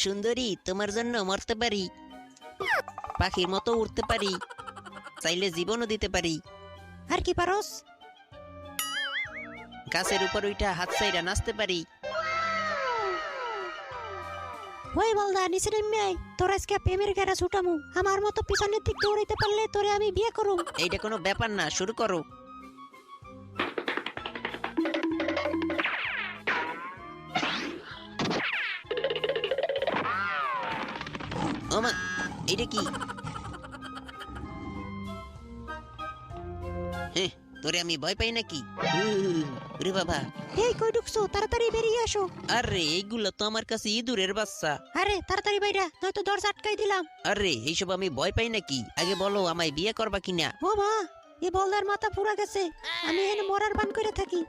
সুন্দরী, তোমার জন্য মরতে পারি, পাখির মতো উড়তে পারি, চাইলে জীবনও দিতে পারি। আর কি পারস? গাছের উপর উইঠা হাত ছাইরা নাচতে পারি। ওই বলদা নিচে নেমে আয়, তোর আজকে প্রেমের গেরা ছুটামু। আমার মতো পিছনের দিক দৌড়াইতে পারলে তোরে আমি বিয়ে করুম। এইটা কোনো ব্যাপার না, শুরু করো। ওমা, এটা কি? হ্যাঁ, তোরে আমি ভয় পাই নাকি? রে বাবা, এই কই ঢুকছো? তাড়াতাড়ি বেরিয়ে আসো। আরে এইগুলো তো আমার কাছে ইঁদুরের বাচ্চা। আরে তাড়াতাড়ি বাইরা, নয়তো দরজা আটকাই দিলাম। আরে এইসব আমি ভয় পাই নাকি? আগে বলো, আমায় বিয়ে করবা কিনা? ও মা, এই বলদার মাথা পুরা গেছে। আমি এখানে মরার বান করে থাকি।